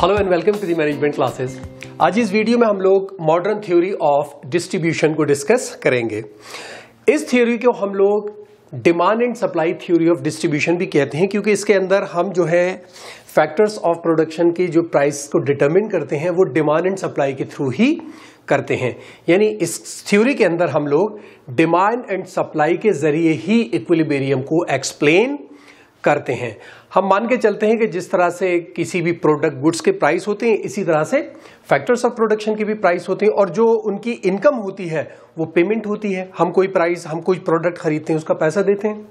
Hello and welcome to the management classes. आज इस video में हम लोग मॉडर्न थ्योरी ऑफ डिस्ट्रीब्यूशन को डिस्कस करेंगे। इस थ्योरी को हम लोग demand and supply theory of distribution भी कहते हैं, क्योंकि इसके अंदर हम जो है फैक्टर्स ऑफ प्रोडक्शन की जो प्राइस को डिटरमिन करते हैं वो डिमांड एंड सप्लाई के थ्रू ही करते हैं। यानी इस थ्योरी के अंदर हम लोग डिमांड एंड सप्लाई के जरिए ही इक्विलिब्रियम को एक्सप्लेन करते हैं। हम मान के चलते हैं कि जिस तरह से किसी भी प्रोडक्ट गुड्स के प्राइस होते हैं, इसी तरह से फैक्टर्स ऑफ प्रोडक्शन के भी प्राइस होते हैं, और जो उनकी इनकम होती है वो पेमेंट होती है। हम कोई प्रोडक्ट खरीदते हैं, उसका पैसा देते हैं,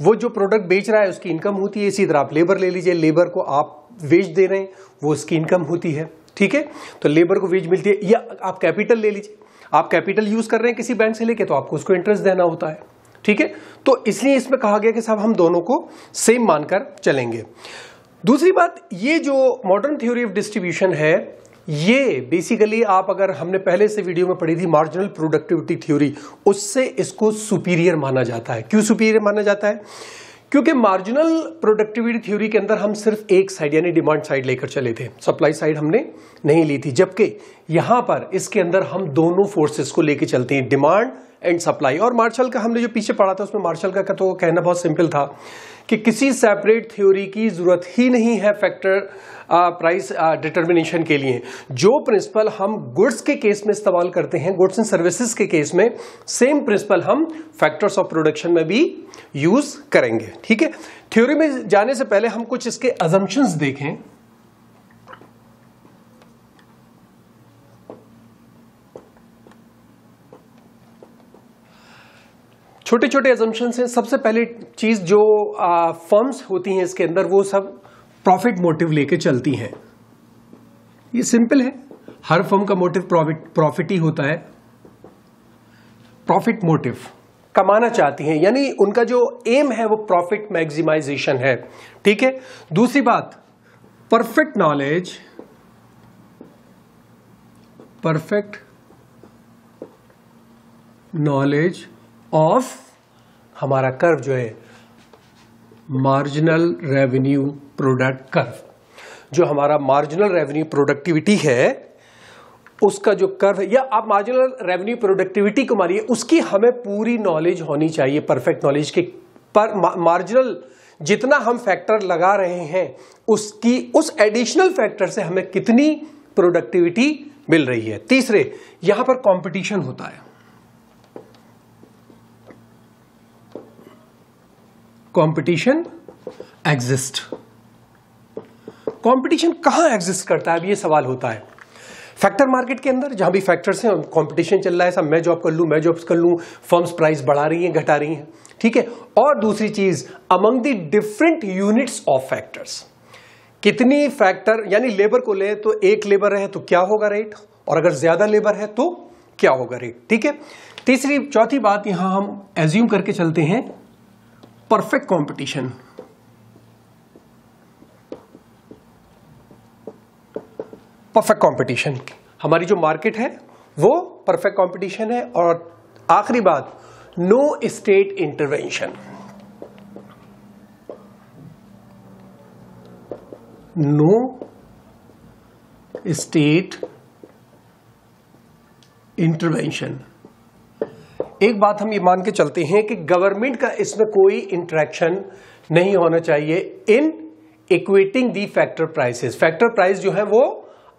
वो जो प्रोडक्ट बेच रहा है उसकी इनकम होती है। इसी तरह आप लेबर ले लीजिए, लेबर को आप वेज दे रहे हैं, वो उसकी इनकम होती है। ठीक है, तो लेबर को वेज मिलती है। या आप कैपिटल ले लीजिए, आप कैपिटल यूज कर रहे हैं किसी बैंक से लेके, तो आपको उसको इंटरेस्ट देना होता है। ठीक है, तो इसलिए इसमें कहा गया कि साहब हम दोनों को सेम मानकर चलेंगे। दूसरी बात, ये जो मॉडर्न थ्योरी ऑफ डिस्ट्रीब्यूशन है, ये बेसिकली आप अगर हमने पहले से वीडियो में पढ़ी थी मार्जिनल प्रोडक्टिविटी थ्योरी, उससे इसको सुपीरियर माना जाता है। क्यों सुपीरियर माना जाता है? क्योंकि मार्जिनल प्रोडक्टिविटी थ्योरी के अंदर हम सिर्फ एक साइड यानी डिमांड साइड लेकर चले थे, सप्लाई साइड हमने नहीं ली थी। जबकि यहां पर इसके अंदर हम दोनों फोर्सेस को लेकर चलते हैं, डिमांड एंड सप्लाई। और मार्शल का हमने जो पीछे पढ़ा था उसमें मार्शल का तो कहना बहुत सिंपल था कि किसी सेपरेट थ्योरी की जरूरत ही नहीं है फैक्टर प्राइस डिटर्मिनेशन के लिए। जो प्रिंसिपल हम गुड्स के केस में इस्तेमाल करते हैं, गुड्स एंड सर्विसेज के केस में, सेम प्रिंसिपल हम फैक्टर्स ऑफ प्रोडक्शन में भी यूज करेंगे। ठीक है, थ्योरी में जाने से पहले हम कुछ इसके अजम्पशंस देखें। छोटे छोटे अजम्पशंस हैं। सबसे पहले चीज जो फर्म्स होती हैं इसके अंदर, वो सब प्रॉफिट मोटिव लेके चलती हैं। ये सिंपल है, हर फर्म का मोटिव प्रॉफिट ही होता है। प्रॉफिट मोटिव, कमाना चाहती हैं, यानी उनका जो एम है वो प्रॉफिट मैक्सिमाइजेशन है। ठीक है, दूसरी बात, परफेक्ट नॉलेज ऑफ हमारा कर्व जो है मार्जिनल रेवेन्यू प्रोडक्ट कर्व, जो हमारा मार्जिनल रेवेन्यू प्रोडक्टिविटी है उसका जो कर्व है, या आप मार्जिनल रेवेन्यू प्रोडक्टिविटी को मानिए, उसकी हमें पूरी नॉलेज होनी चाहिए, परफेक्ट नॉलेज के। पर मार्जिनल जितना हम फैक्टर लगा रहे हैं उसकी उस एडिशनल फैक्टर से हमें कितनी प्रोडक्टिविटी मिल रही है। तीसरे, यहां पर कंपटीशन होता है। Competition exist. कंपटीशन कहां एग्जिस्ट करता है, अब ये सवाल होता है। फैक्टर मार्केट के अंदर जहां भी फैक्टर्स हैं, कंपटीशन चल रहा है, सब मैं जॉब कर लूं, मैं जॉब कर लूं, फर्म्स प्राइस बढ़ा रही हैं, घटा रही हैं। ठीक है, और दूसरी चीज, among the different units of factors, कितनी फैक्टर, यानी लेबर को ले तो एक लेबर है तो क्या होगा रेट, और अगर ज्यादा लेबर है तो क्या होगा रेट। ठीक है, चौथी बात यहां हम एज्यूम करके चलते हैं परफेक्ट कंपटीशन। परफेक्ट कंपटीशन, हमारी जो मार्केट है वो परफेक्ट कंपटीशन है। और आखिरी बात, no state intervention. No state intervention. एक बात हम ये मान के चलते हैं कि गवर्नमेंट का इसमें कोई इंटरेक्शन नहीं होना चाहिए इन इक्वेटिंग दी फैक्टर प्राइसेस। फैक्टर प्राइस जो है वो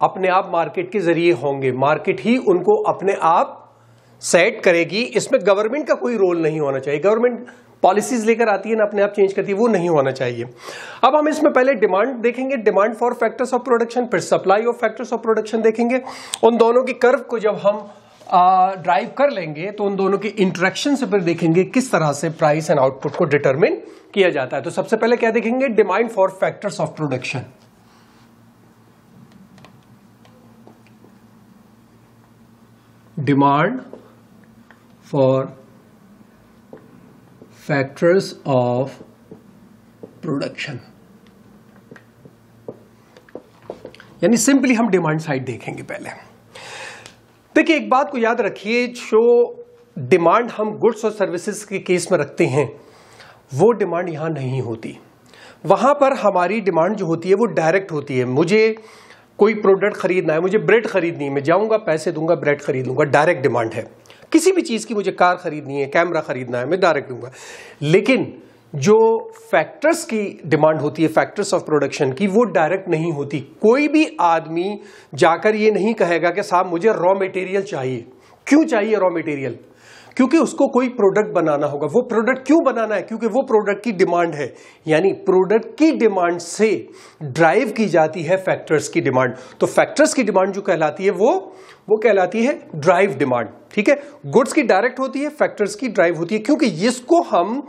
अपने आप मार्केट के जरिए होंगे, मार्केट ही उनको अपने आप सेट करेगी, इसमें गवर्नमेंट का कोई रोल नहीं होना चाहिए। गवर्नमेंट पॉलिसीज लेकर आती है ना, अपने आप चेंज करती है, वो नहीं होना चाहिए। अब हम इसमें पहले डिमांड देखेंगे, demand for factors of production, फिर supply of factors of production देखेंगे। उन दोनों की कर्व को जब हम ड्राइव कर लेंगे तो उन दोनों के इंटरेक्शन से फिर देखेंगे किस तरह से प्राइस एंड आउटपुट को डिटरमिन किया जाता है। तो सबसे पहले क्या देखेंगे, demand for factors of production. Demand for factors of production, यानी सिंपली हम डिमांड साइड देखेंगे पहले। देखिए, एक बात को याद रखिए, जो डिमांड हम गुड्स और सर्विसेज के केस में रखते हैं वो डिमांड यहां नहीं होती। वहां पर हमारी डिमांड जो होती है वो डायरेक्ट होती है। मुझे कोई प्रोडक्ट खरीदना है, मुझे ब्रेड खरीदनी है, मैं जाऊंगा पैसे दूंगा ब्रेड खरीद लूंगा, डायरेक्ट डिमांड है। किसी भी चीज की मुझे कार खरीदनी है, कैमरा खरीदना है, मैं डायरेक्ट दूंगा। लेकिन जो फैक्टर्स की डिमांड होती है, फैक्टर्स ऑफ प्रोडक्शन की, वो डायरेक्ट नहीं होती। कोई भी आदमी जाकर ये नहीं कहेगा कि साहब मुझे रॉ मटेरियल चाहिए। क्यों चाहिए रॉ मटेरियल? क्योंकि उसको कोई प्रोडक्ट बनाना होगा। वो प्रोडक्ट क्यों बनाना है? क्योंकि वो प्रोडक्ट की डिमांड है। यानी प्रोडक्ट की डिमांड से ड्राइव की जाती है फैक्टर्स की डिमांड। तो फैक्टर्स की डिमांड जो कहलाती है वो कहलाती है ड्राइव डिमांड। ठीक है, गुड्स की डायरेक्ट होती है, फैक्टर्स की ड्राइव होती है, क्योंकि इसको हम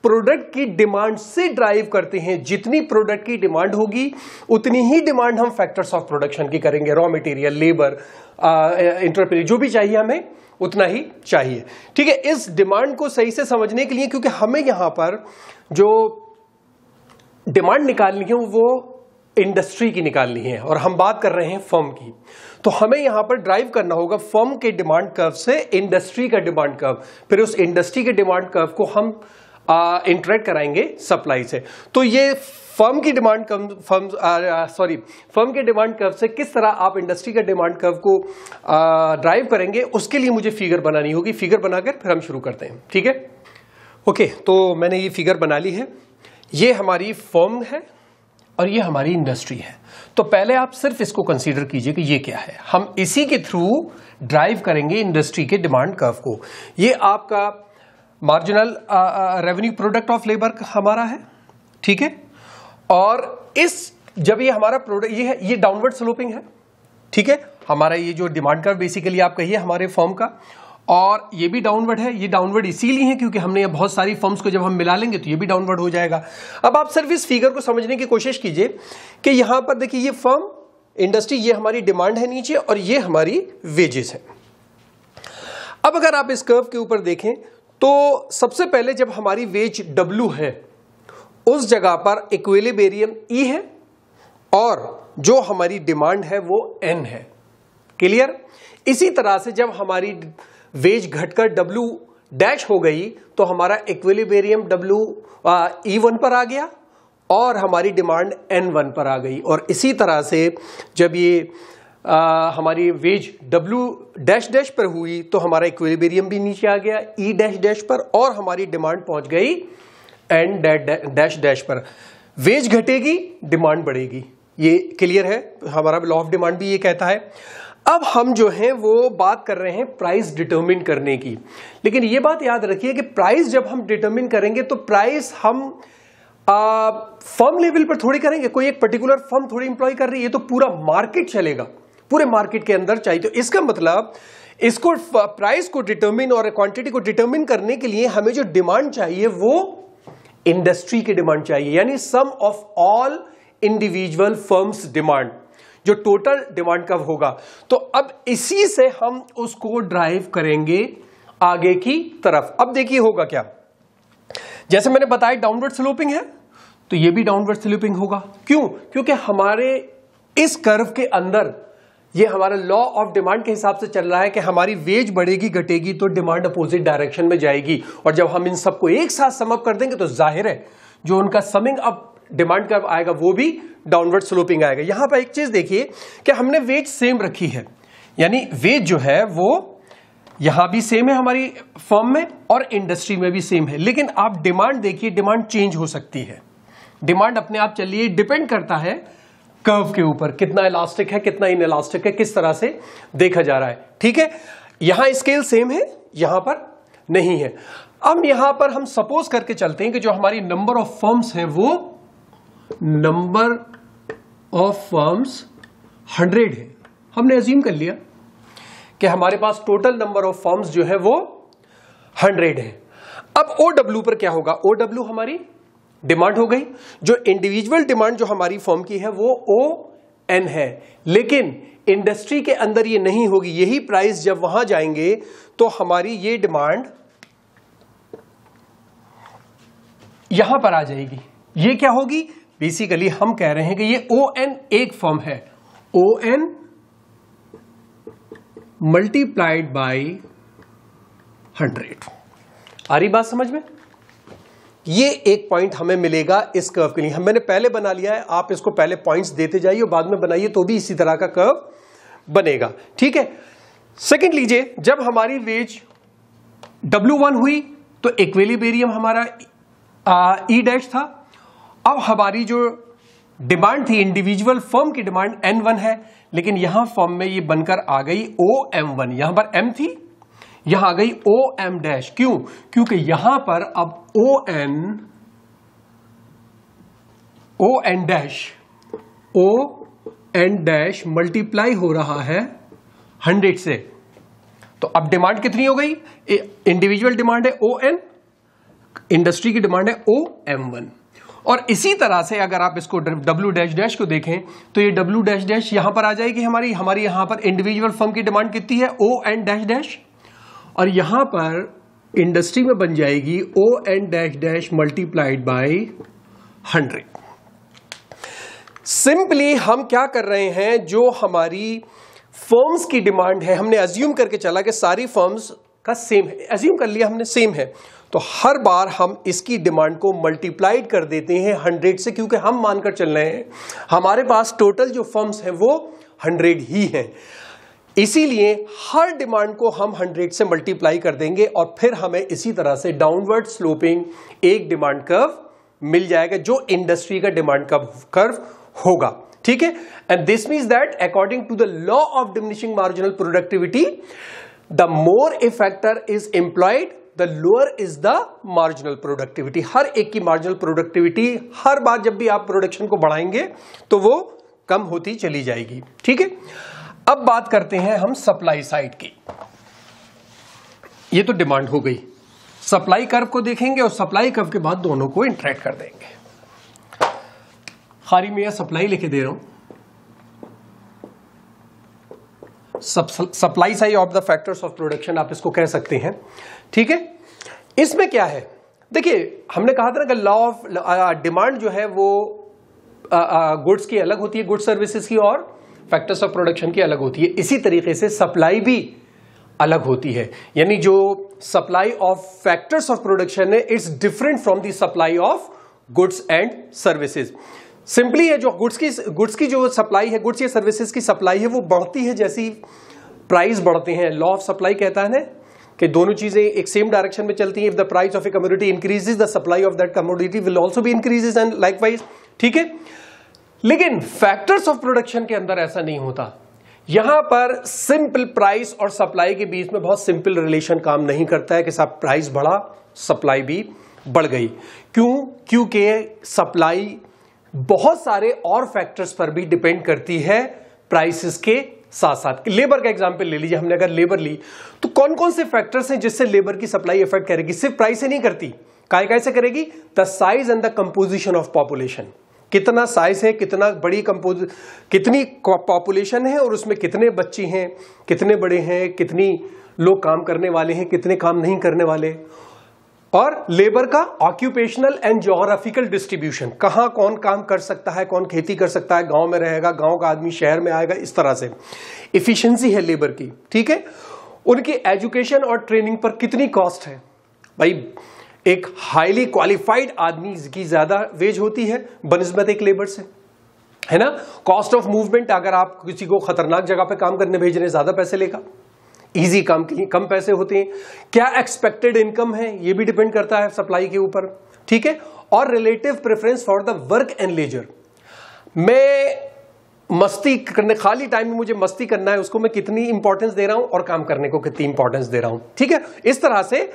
प्रोडक्ट की डिमांड से ड्राइव करते हैं। जितनी प्रोडक्ट की डिमांड होगी उतनी ही डिमांड हम फैक्टर्स ऑफ प्रोडक्शन की करेंगे। रॉ मटेरियल, लेबर, इंटरप्रेन्योर, जो भी चाहिए हमें उतना ही चाहिए। ठीक है, इस डिमांड को सही से समझने के लिए, क्योंकि हमें यहां पर जो डिमांड निकालनी है वो इंडस्ट्री की निकालनी है और हम बात कर रहे हैं फर्म की, तो हमें यहां पर ड्राइव करना होगा फर्म के डिमांड कर्व से इंडस्ट्री का डिमांड कर्व। फिर उस इंडस्ट्री के डिमांड कर्व को हम इंटरेक्ट कराएंगे सप्लाई से। तो ये फर्म की डिमांड फर्म के डिमांड कर्व से किस तरह आप इंडस्ट्री के डिमांड कर्व को ड्राइव करेंगे, उसके लिए मुझे फिगर बनानी होगी। फिगर बनाकर फिर हम शुरू करते हैं। ठीक है, ओके, तो मैंने ये फिगर बना ली है। ये हमारी फर्म है और ये हमारी इंडस्ट्री है। तो पहले आप सिर्फ इसको कंसीडर कीजिए कि ये क्या है। हम इसी के थ्रू ड्राइव करेंगे इंडस्ट्री के डिमांड कर्व को। ये आपका marginal revenue product of labour हमारा है। ठीक है, और जब ये हमारा प्रोडक्ट ये डाउनवर्ड स्लोपिंग है। ठीक है, हमारा ये जो डिमांड कर्व बेसिकली आप कहिए हमारे फर्म का, और ये भी डाउनवर्ड है। ये डाउनवर्ड इसीलिए है क्योंकि हमने बहुत सारी फर्म्स को जब हम मिला लेंगे तो ये भी डाउनवर्ड हो जाएगा। अब आप सिर्फ इस फिगर को समझने की कोशिश कीजिए कि यहां पर देखिए, ये फर्म, इंडस्ट्री, ये हमारी डिमांड है नीचे और ये हमारी वेजेस है। अब अगर आप इस कर्व के ऊपर देखें तो सबसे पहले जब हमारी वेज W है उस जगह पर इक्विलिब्रियम E है और जो हमारी डिमांड है वो N है। क्लियर? इसी तरह से जब हमारी वेज घटकर W डैश हो गई तो हमारा इक्विलिब्रियम E1 पर आ गया और हमारी डिमांड N1 पर आ गई। और इसी तरह से जब ये हमारी वेज W डैश डैश पर हुई तो हमारा इक्विलिब्रियम भी नीचे आ गया E डैश डैश पर और हमारी डिमांड पहुंच गई N डैश डैश पर। वेज घटेगी, डिमांड बढ़ेगी। ये क्लियर है? हमारा लॉ ऑफ डिमांड भी ये कहता है। अब हम जो हैं वो बात कर रहे हैं प्राइस डिटरमिन करने की। लेकिन ये बात याद रखिए कि प्राइस जब हम डिटरमिन करेंगे तो प्राइस हम फर्म लेवल पर थोड़ी करेंगे। कोई एक पर्टिकुलर फर्म थोड़ी इंप्लॉय कर रही है, तो पूरा मार्केट चलेगा, पूरे मार्केट के अंदर चाहिए। तो इसका मतलब इसको प्राइस को डिटरमिन और क्वांटिटी को डिटरमिन करने के लिए हमें जो डिमांड चाहिए वो इंडस्ट्री की डिमांड चाहिए, यानी sum of all individual firms demand, जो टोटल डिमांड कब होगा। तो अब इसी से हम उसको ड्राइव करेंगे आगे की तरफ। अब देखिए होगा क्या, जैसे मैंने बताया डाउनवर्ड स्लोपिंग है तो ये भी डाउनवर्ड स्लोपिंग होगा। क्यों? क्योंकि हमारे इस कर्व के अंदर ये हमारा लॉ ऑफ डिमांड के हिसाब से चल रहा है कि हमारी वेज बढ़ेगी घटेगी तो डिमांड अपोजिट डायरेक्शन में जाएगी। और जब हम इन सबको एक साथ सम अप कर देंगे तो जाहिर है जो उनका समिंग अप डिमांड कर्व आएगा वो भी डाउनवर्ड स्लोपिंग आएगा। यहां पर एक चीज देखिए कि हमने वेज सेम रखी है, यानी वेज जो है वो यहां भी सेम है हमारी फर्म में और इंडस्ट्री में भी सेम है। लेकिन आप डिमांड देखिए, डिमांड चेंज हो सकती है। डिमांड अपने आप चलिए डिपेंड करता है कर्व के ऊपर, कितना इलास्टिक है कितना इनइलास्टिक है, किस तरह से देखा जा रहा है। ठीक है, यहां स्केल सेम है, यहां पर नहीं है। अब यहां पर हम सपोज करके चलते हैं कि जो हमारी नंबर ऑफ फर्म्स है वो नंबर ऑफ फर्म्स 100 है। हमने अज्यूम कर लिया कि हमारे पास टोटल नंबर ऑफ फर्म्स जो है वो 100 है। अब OW पर क्या होगा? OW हमारी डिमांड हो गई। जो इंडिविजुअल डिमांड जो हमारी फर्म की है वो ON है, लेकिन इंडस्ट्री के अंदर ये नहीं होगी। यही प्राइस जब वहां जाएंगे तो हमारी ये डिमांड यहां पर आ जाएगी। ये क्या होगी? बेसिकली हम कह रहे हैं कि ये ON एक फर्म है, ON मल्टीप्लाइड बाय 100। आ रही बात समझ में? ये एक पॉइंट हमें मिलेगा इस कर्व के लिए। मैंने पहले बना लिया है, आप इसको पहले पॉइंट्स देते जाइए और बाद में बनाइए तो भी इसी तरह का कर्व बनेगा। ठीक है, सेकंड लीजिए, जब हमारी वेज W1 हुई तो इक्विलिब्रियम हमारा E डैश था। अब हमारी जो डिमांड थी, इंडिविजुअल फर्म की डिमांड N1 है, लेकिन यहां फर्म में ये बनकर आ गई OM1। यहां पर M थी, यहां आ गई OM डैश। क्यों? क्योंकि यहां पर अब ON डैश मल्टीप्लाई हो रहा है 100 से। तो अब डिमांड कितनी हो गई? इंडिविजुअल डिमांड है ON, इंडस्ट्री की डिमांड है OM1। और इसी तरह से अगर आप इसको W डैश डैश को देखें तो ये W डैश डैश यहां पर आ जाएगी। हमारी यहां पर इंडिविजुअल फर्म की डिमांड कितनी है? ON डैश डैश, और यहां पर इंडस्ट्री में बन जाएगी ON dash dash multiplied by 100। Simply हम क्या कर रहे हैं, जो हमारी फर्म्स की डिमांड है, हमने अज्यूम करके चला कि सारी फर्म्स का सेम है, अज्यूम कर लिया हमने सेम है, तो हर बार हम इसकी डिमांड को मल्टीप्लाइड कर देते हैं 100 से, क्योंकि हम मानकर चल रहे हैं हमारे पास टोटल जो फर्म्स हैं वो 100 ही हैं। इसीलिए हर डिमांड को हम 100 से मल्टीप्लाई कर देंगे और फिर हमें इसी तरह से डाउनवर्ड स्लोपिंग एक डिमांड कर्व मिल जाएगा, जो इंडस्ट्री का डिमांड कर्व होगा। ठीक है, and this means that according to the law of diminishing marginal productivity, the more a factor is employed the lower is the marginal productivity. हर एक की मार्जिनल प्रोडक्टिविटी हर बार जब भी आप प्रोडक्शन को बढ़ाएंगे तो वो कम होती चली जाएगी। ठीक है, अब बात करते हैं हम सप्लाई साइड की। ये तो डिमांड हो गई, सप्लाई कर्व को देखेंगे और सप्लाई कर्व के बाद दोनों को इंटरेक्ट कर देंगे। खाली मैं सप्लाई लिखे दे रहा हूं, supply side of the factors of production आप इसको कह सकते हैं। ठीक है, इसमें क्या है, देखिए हमने कहा था ना कि लॉ ऑफ डिमांड जो है वो गुड्स की अलग होती है, गुड्स सर्विसेज की, और फैक्टर्स ऑफ प्रोडक्शन की अलग होती है। इसी तरीके से सप्लाई भी अलग होती है, यानी जो supply of factors of production है it's different from the supply of goods and services. Simply है जो गुड्स की जो सप्लाई है, गुड्स या सर्विसेज की सप्लाई है, वो बढ़ती है जैसी प्राइस बढ़ते हैं। लॉ ऑफ सप्लाई कहता है ना कि दोनों चीजें एक सेम डायरेक्शन में चलती हैं। If the price of A commodity increases, the supply of that commodity will also be increases and likewise. ठीक है, लेकिन फैक्टर्स ऑफ प्रोडक्शन के अंदर ऐसा नहीं होता। यहां पर सिंपल प्राइस और सप्लाई के बीच में बहुत सिंपल रिलेशन काम नहीं करता है कि सब प्राइस बढ़ा सप्लाई भी बढ़ गई। क्यों? क्योंकि सप्लाई बहुत सारे और फैक्टर्स पर भी डिपेंड करती है प्राइसेस के साथ साथ। लेबर का एग्जांपल ले लीजिए, हमने अगर लेबर ली तो कौन कौन से फैक्टर्स हैं जिससे लेबर की सप्लाई इफेक्ट करेगी? सिर्फ प्राइस से नहीं करती, कैसे करेगी? The size and the composition of population. कितना साइज है, कितना बड़ी कितनी पॉपुलेशन है और उसमें कितने बच्चे हैं, कितने बड़े हैं, कितनी लोग काम करने वाले हैं, कितने काम नहीं करने वाले। और लेबर का ऑक्यूपेशनल एंड ज्योग्राफिकल डिस्ट्रीब्यूशन, कहां कौन काम कर सकता है, कौन खेती कर सकता है, गांव में रहेगा, गांव का आदमी शहर में आएगा, इस तरह से इफिशिएंसी है लेबर की। ठीक है, उनकी एजुकेशन और ट्रेनिंग पर कितनी कॉस्ट है। भाई एक हाईली क्वालिफाइड आदमी की ज्यादा वेज होती है बनिस्बत एक लेबर से, है ना। कॉस्ट ऑफ मूवमेंट, अगर आप किसी को खतरनाक जगह पे काम करने भेज रहे हैं ज्यादा पैसे लेगा, इजी काम के लिए कम पैसे होते हैं। क्या एक्सपेक्टेड इनकम है, ये भी डिपेंड करता है सप्लाई के ऊपर। ठीक है, और relative preference for the work and leisure. मैं मस्ती करने, खाली टाइम में मुझे मस्ती करना है, उसको मैं कितनी इंपॉर्टेंस दे रहा हूं और काम करने को कितनी इंपॉर्टेंस दे रहा हूं। ठीक है, इस तरह से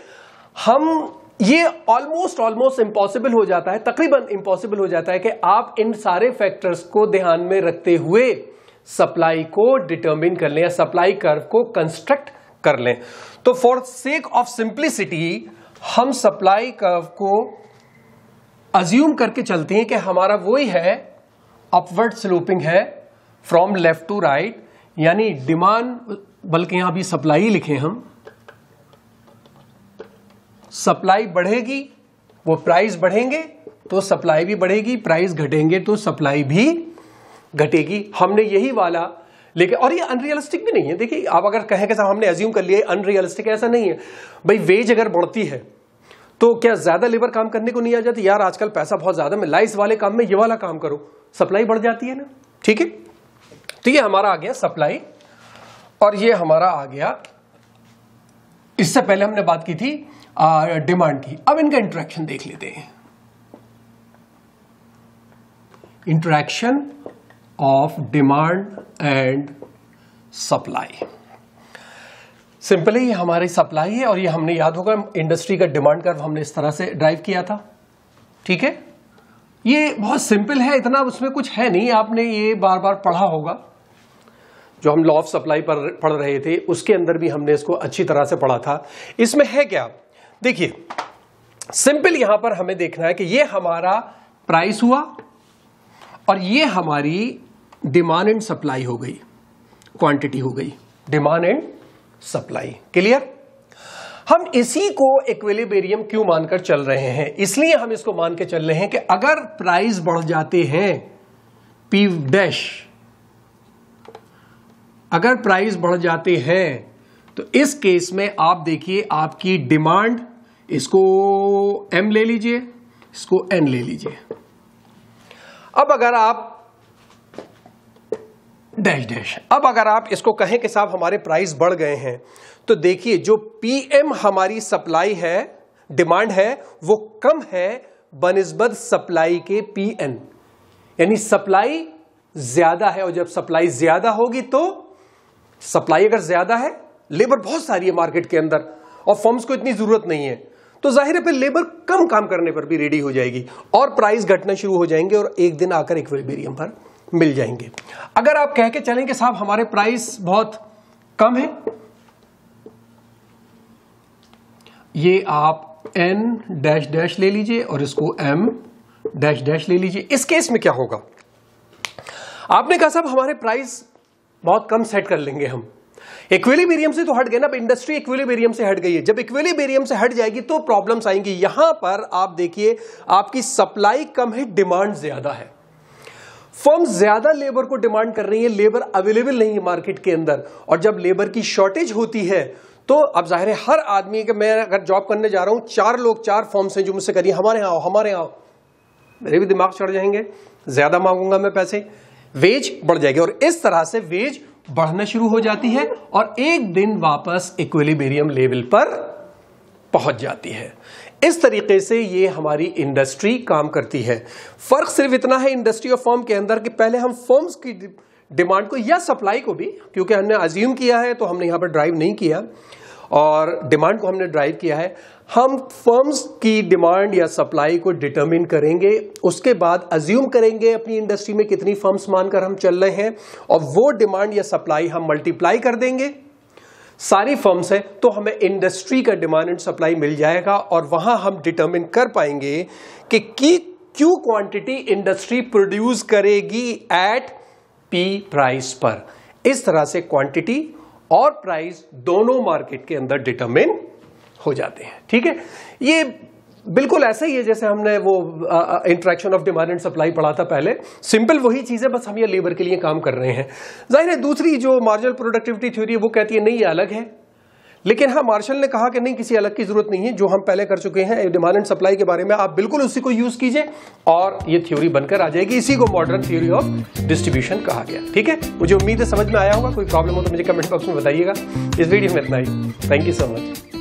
हम ये ऑलमोस्ट इम्पॉसिबल हो जाता है, तकरीबन इम्पॉसिबल हो जाता है कि आप इन सारे फैक्टर्स को ध्यान में रखते हुए सप्लाई को डिटरमिन कर लें या सप्लाई कर्व को कंस्ट्रक्ट कर लें। तो फॉर सेक ऑफ सिंप्लिसिटी हम सप्लाई कर्व को अज्यूम करके चलते हैं कि हमारा वही है, अपवर्ड स्लोपिंग है फ्रॉम लेफ्ट टू राइट, यानी डिमांड, बल्कि यहां भी सप्लाई लिखे हम, सप्लाई बढ़ेगी वो प्राइस बढ़ेंगे तो सप्लाई भी बढ़ेगी, प्राइस घटेंगे तो सप्लाई भी घटेगी। हमने यही वाला लेकिन, और ये अनरियलिस्टिक भी नहीं है। देखिए आप अगर कहें कि साहब हमने अज्यूम कर लिया, अनरियलिस्टिक ऐसा नहीं है। भाई वेज अगर बढ़ती है तो क्या ज्यादा लेबर काम करने को नहीं आ जाती? यार आजकल पैसा बहुत ज्यादा मिला इस वाले काम में, ये वाला काम करो, सप्लाई बढ़ जाती है ना। ठीक है, तो ये हमारा आ गया सप्लाई और ये हमारा आ गया, इससे पहले हमने बात की थी डिमांड की। अब इनका इंटरेक्शन देख लेते हैं। Interaction of demand and supply. Simply ये हमारी सप्लाई है और ये हमने याद होगा इंडस्ट्री का डिमांड कर्व हमने इस तरह से ड्राइव किया था। ठीक है, ये बहुत सिंपल है, इतना उसमें कुछ है नहीं, आपने ये बार बार पढ़ा होगा। जो हम लॉ ऑफ सप्लाई पर पढ़ रहे थे उसके अंदर भी हमने इसको अच्छी तरह से पढ़ा था। इसमें है क्या, देखिए सिंपल यहां पर हमें देखना है कि ये हमारा प्राइस हुआ और ये हमारी डिमांड एंड सप्लाई हो गई, क्वांटिटी हो गई, डिमांड एंड सप्लाई। क्लियर? हम इसी को इक्विलिब्रियम क्यों मानकर चल रहे हैं? इसलिए हम इसको मान के चल रहे हैं कि अगर प्राइस बढ़ जाते हैं पी डैश, अगर प्राइस बढ़ जाते हैं तो इस केस में आप देखिए आपकी डिमांड, इसको एम ले लीजिए, इसको एन ले लीजिए। अब अगर आप डैश डैश, अब अगर आप इसको कहें कि साहब हमारे प्राइस बढ़ गए हैं, तो देखिए जो पीएम हमारी सप्लाई है, डिमांड है, वो कम है बनिस्बत सप्लाई के पीएन, यानी सप्लाई ज्यादा है। और जब सप्लाई ज्यादा होगी तो सप्लाई अगर ज्यादा है, लेबर बहुत सारी है मार्केट के अंदर और फर्म्स को इतनी जरूरत नहीं है, तो जाहिर है फिर लेबर कम काम करने पर भी रेडी हो जाएगी और प्राइस घटना शुरू हो जाएंगे और एक दिन आकर इक्विलिब्रियम पर मिल जाएंगे। अगर आप कह के चलें कि साहब हमारे प्राइस बहुत कम है, ये आप एन डैश डैश ले लीजिए और इसको एम डैश डैश ले लीजिए। इस केस में क्या होगा, आपने कहा साहब हमारे प्राइस बहुत कम सेट कर लेंगे हम, इक्विलिब्रियम से तो हट गए ना, अब इंडस्ट्री इक्विलिब्रियम से हट गई है। जब इक्विलिब्रियम से हट जाएगी तो प्रॉब्लम्स आएंगी। यहां पर आप देखिए आपकी सप्लाई कम है, डिमांड ज्यादा है, फर्म ज्यादा लेबर को डिमांड कर रही है, लेबर अवेलेबल नहीं है मार्केट के अंदर, और जब लेबर की शॉर्टेज होती है तो अब जाहिर है हर आदमी के, मैं अगर जॉब करने जा रहा हूं, 4 लोग 4 फर्म्स हैं जो मुझसे करिए हमारे यहां आओ हमारे यहां आओ, मेरे भी दिमाग चढ़ जाएंगे, ज्यादा मांगूंगा मैं पैसे, वेज बढ़ जाएगी और इस तरह से वेज बढ़ना शुरू हो जाती है और एक दिन वापस इक्विलिब्रियम लेवल पर पहुंच जाती है। इस तरीके से ये हमारी इंडस्ट्री काम करती है। फर्क सिर्फ इतना है इंडस्ट्री और फर्म के अंदर कि पहले हम फर्म्स की डिमांड को या सप्लाई को भी, क्योंकि हमने अज्यूम किया है तो हमने यहां पर ड्राइव नहीं किया, और डिमांड को हमने ड्राइव किया है, हम फर्म्स की डिमांड या सप्लाई को डिटरमिन करेंगे, उसके बाद अज्यूम करेंगे अपनी इंडस्ट्री में कितनी फर्म्स मानकर हम चल रहे हैं, और वो डिमांड या सप्लाई हम मल्टीप्लाई कर देंगे, सारी फर्म्स है तो हमें इंडस्ट्री का डिमांड एंड सप्लाई मिल जाएगा, और वहां हम डिटरमिन कर पाएंगे कि क्यों क्वांटिटी इंडस्ट्री प्रोड्यूस करेगी एट पी प्राइस पर। इस तरह से क्वांटिटी और प्राइस दोनों मार्केट के अंदर डिटरमिन हो जाते हैं। ठीक है, ये बिल्कुल ऐसा ही है जैसे हमने वो interaction of demand and supply पढ़ा था पहले, सिंपल वही चीज है, बस हम ये लेबर के लिए काम कर रहे हैं। जाहिर है दूसरी जो मार्जिनल प्रोडक्टिविटी थ्योरी है वो कहती है नहीं ये अलग है, लेकिन हाँ मार्शल ने कहा कि नहीं किसी अलग की जरूरत नहीं है, जो हम पहले कर चुके हैं डिमांड एंड सप्लाई के बारे में आप बिल्कुल उसी को यूज कीजिए और ये थ्योरी बनकर आ जाएगी। इसी को मॉडर्न थ्योरी ऑफ डिस्ट्रीब्यूशन कहा गया। ठीक है, मुझे उम्मीद है समझ में आया होगा, कोई प्रॉब्लम हो तो मुझे कमेंट बॉक्स में बताइएगा। इस वीडियो में इतना ही, थैंक यू सो मच।